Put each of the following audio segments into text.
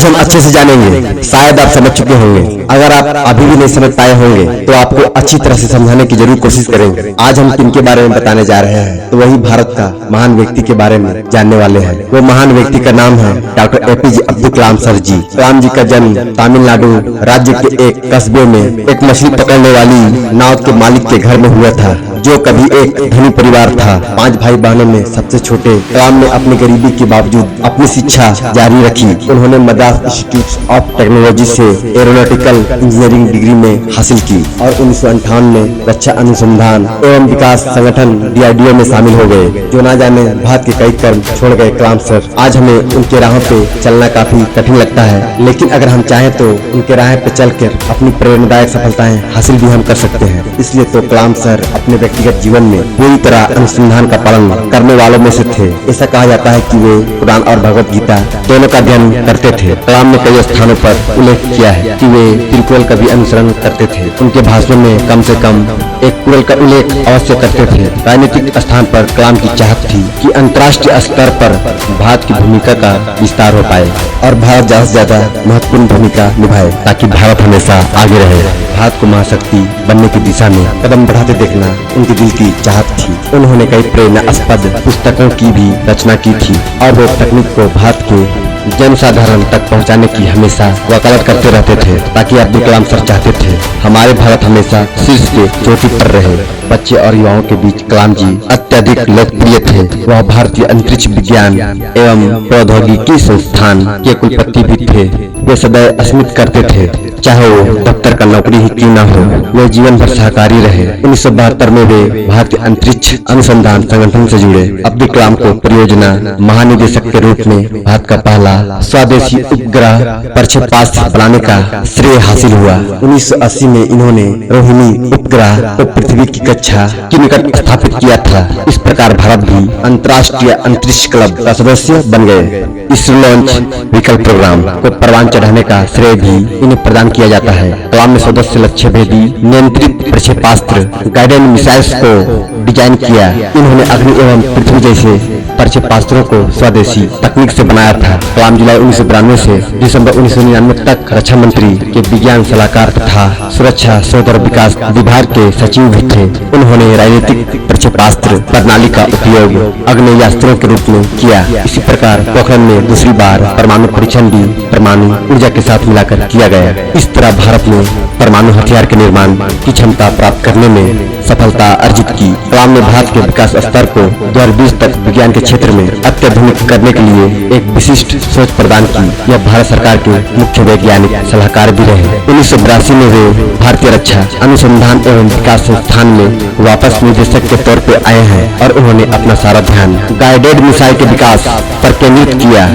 आज हम अच्छे से जानेंगे। शायद आप समझ चुके होंगे, अगर आप अभी भी नहीं समझ पाए होंगे तो आपको अच्छी तरह से समझाने की जरूर कोशिश करेंगे। आज हम किनके बारे में बताने जा रहे हैं, तो वही भारत का महान व्यक्ति के बारे में जानने वाले हैं। वो महान व्यक्ति का नाम है doctor APJ Abdul Kalam sir जी। कलाम जी का जन्म तमिलनाडु राज्य के एक कस्बे में एक मछली पकड़ने वाली नाव के मालिक के घर में हुआ था, जो कभी एक धनी परिवार था। 5 भाई बहनों में सबसे छोटे कलाम ने अपनी गरीबी के बावजूद अपनी शिक्षा जारी रखी। उन्होंने मद्रास इंस्टीट्यूट ऑफ टेक्नोलॉजी से एरोनॉटिकल इंजीनियरिंग डिग्री में हासिल की और 1958 में रक्षा अनुसंधान एवं विकास संगठन DRDO में शामिल हो गए, जो ना जाने भारत के कई कर्म छोड़ गए कलाम सर। आज हमें उनके राह पे चलना काफी कठिन लगता है, लेकिन अगर हम चाहें तो उनके राह पे चलकर अपनी प्रेरणादायक सफलताएं हासिल भी हम कर सकते हैं। इसलिए तो कलाम सर अपने व्यक्तिगत जीवन में पूरी तरह अनुसंधान का पालन करने वालों में से थे। ऐसा कहा जाता है कि वे कुरान और भगवत गीता दोनों का अध्ययन करते थे। कलाम ने कई स्थानों पर उल्लेख किया है कि वे तिरुकुरल का भी अनुसरण करते थे। उनके भाषणों में कम से कम एक कुरल का उल्लेख अवश्य करते थे। राजनीतिक स्थान पर कलाम की चाहत थी कि अंतर्राष्ट्रीय स्तर पर भारत की भूमिका का विस्तार हो पाए और भारत ज्यादा से ज्यादा महत्वपूर्ण भूमिका निभाए, ताकि भारत हमेशा आगे रहे। भारत को महाशक्ति बनने की दिशा में कदम बढ़ाते देखना उनके दिल की चाहत थी। उन्होंने कई प्रेरणास्पद पुस्तकों की भी रचना की थी और वो तकनीक को भारत के जनसाधारण तक पहुंचाने की हमेशा वकालत करते रहते थे, ताकि अब्दुल कलाम सर चाहते थे हमारे भारत हमेशा शीर्ष के चोटी पर रहे। बच्चे और युवाओं के बीच कलाम जी अत्यधिक लोकप्रिय थे। वह भारतीय अंतरिक्ष विज्ञान एवं प्रौद्योगिकी संस्थान के कुलपति भी थे। वे सदैव स्मित करते थे, चाहे वो दफ्तर का नौकरी ही क्यों न हो। वे जीवन भर सहकारी रहे। 1972 में वे भारतीय अंतरिक्ष अनुसंधान संगठन से जुड़े। अब्दुल कलाम को परियोजना महानिदेशक के रूप में भारत का पहला स्वदेशी उपग्रह प्रक्षेपास्त्र बनाने का श्रेय हासिल हुआ। 1980 में इन्होंने रोहिणी उपग्रह को पृथ्वी की कक्षा के निकट स्थापित किया था। इस प्रकार भारत भी अंतर्राष्ट्रीय अंतरिक्ष क्लब का सदस्य बन गए। इस लॉन्च व्हीकल प्रोग्राम को परवान चढ़ाने का श्रेय भी इन्हें प्रदान किया जाता है। कलाम ने सदस्य लक्ष्य भेदी नियंत्रित प्रक्षेपास्त्र गाइडेड मिसाइल्स को डिजाइन किया। इन्होंने अग्नि एवं पृथ्वी जैसे प्रक्षेपास्त्रों को स्वदेशी तकनीक से बनाया था। कलाम जुलाई 1992 से दिसंबर 1999 तक रक्षा मंत्री के विज्ञान सलाहकार तथा सुरक्षा शोध और विकास विभाग के सचिव भी थे। उन्होंने राजनीतिक प्रक्षेपास्त्र प्रणाली का उपयोग अग्नेयास्त्रों के रूप में किया। इसी प्रकार पोखरण में दूसरी बार परमाणु परीक्षण भी परमाणु ऊर्जा के साथ मिलाकर किया गया। इस तरह भारत ने परमाणु हथियार के निर्माण की क्षमता प्राप्त करने में सफलता अर्जित की। कलाम ने भारत के विकास स्तर को 2020 तक विज्ञान के क्षेत्र में अत्याधुनिक करने के लिए एक विशिष्ट सोच प्रदान की। यह भारत सरकार के मुख्य वैज्ञानिक सलाहकार भी रहे। 1982 में वे भारतीय रक्षा अनुसंधान एवं विकास संस्थान में वापस निदेशक के तौर पर आए हैं और उन्होंने अपना सारा ध्यान गाइडेड मिसाइल के विकास पर केंद्रित किया।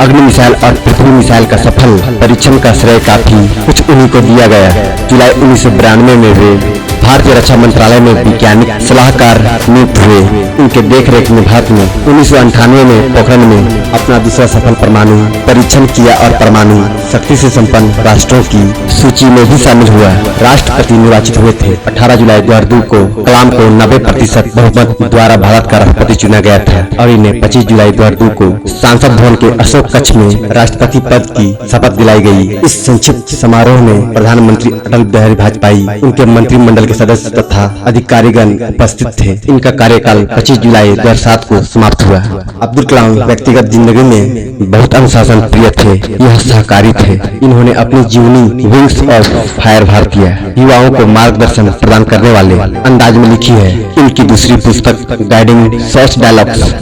अग्नि मिसाइल और पृथ्वी मिसाइल का सफल परीक्षण का श्रेय काफी कुछ उन्हीं को दिया गया। जुलाई 1992 में वे भारतीय रक्षा मंत्रालय में वैज्ञानिक सलाहकार नियुक्त हुए। उनके देखरेख में भारत ने 1998 में पोखरण में अपना दूसरा सफल परमाणु परीक्षण किया और परमाणु शक्ति से संपन्न राष्ट्रों की सूची में भी शामिल हुआ। राष्ट्रपति निर्वाचित हुए थे। 18 जुलाई 2002 को कलाम को 90% बहुमत द्वारा भारत का राष्ट्रपति चुना गया था और इन्हें 25 जुलाई 2002 को सांसद भवन के अशोक कक्ष में राष्ट्रपति पद की शपथ दिलाई गई। इस संक्षिप्त समारोह में प्रधानमंत्री अटल बिहारी वाजपेयी, उनके मंत्रिमंडल के सदस्य तथा अधिकारीगण उपस्थित थे। इनका कार्यकाल 25 जुलाई 2007 को समाप्त हुआ। अब्दुल कलाम व्यक्तिगत जिंदगी में बहुत अनुशासन प्रिय थे। यह सहकारी थे। इन्होंने अपनी जीवनी विंग्स ऑफ फायर भारतीय युवाओं को मार्गदर्शन प्रदान करने वाले अंदाज में लिखी है। इनकी दूसरी पुस्तक गाइडिंग सोच dialogues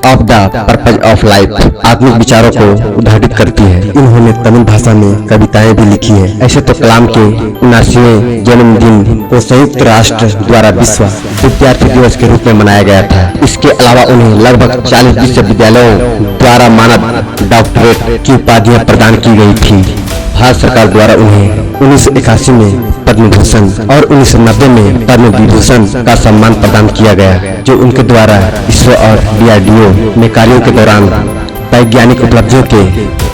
of the purpose of life आत्मिक विचारों को उद्घाटित करती है। इन्होंने तमिल भाषा में कविताएं भी लिखी है। ऐसे तो कलाम के 79वें जन्मदिन को संयुक्त राष्ट्र द्वारा विश्व विद्यार्थी दिवस के रूप में मनाया गया था। इसके अलावा उन्हें लगभग 40 विश्वविद्यालयों द्वारा मानद डॉक्टरेट की उपाधियां प्रदान की गई थी। भारत सरकार द्वारा उन्हें 1981 में पद्म भूषण और 1990 में पद्म विभूषण का सम्मान प्रदान किया गया, जो उनके द्वारा इसरो और DRDO में कार्यों के दौरान वैज्ञानिक उपलब्धियों के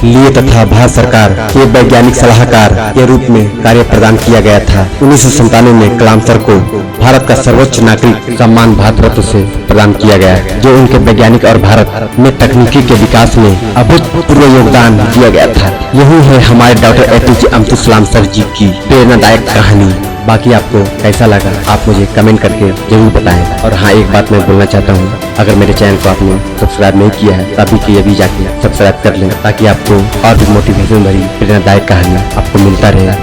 लिए तथा भारत सरकार के वैज्ञानिक सलाहकार के रूप में कार्य प्रदान किया गया था। 1997 में कलाम सर को भारत का सर्वोच्च नागरिक सम्मान भारत रत्न से प्रदान किया गया, जो उनके वैज्ञानिक और भारत में तकनीकी के विकास में अभूतपूर्व योगदान दिया गया था। यही है हमारे doctor APJ Abdul Kalam sir जी की प्रेरणादायक कहानी। बाकी आपको कैसा लगा आप मुझे कमेंट करके जरूर बताएं। और हाँ, एक बात मैं बोलना चाहता हूँ, अगर मेरे चैनल को आपने सब्सक्राइब नहीं किया है तो अभी के अभी जाके सब्सक्राइब कर लें, ताकि आपको और भी मोटिवेशन भरी प्रेरणादायक कहानी आपको मिलता रहे।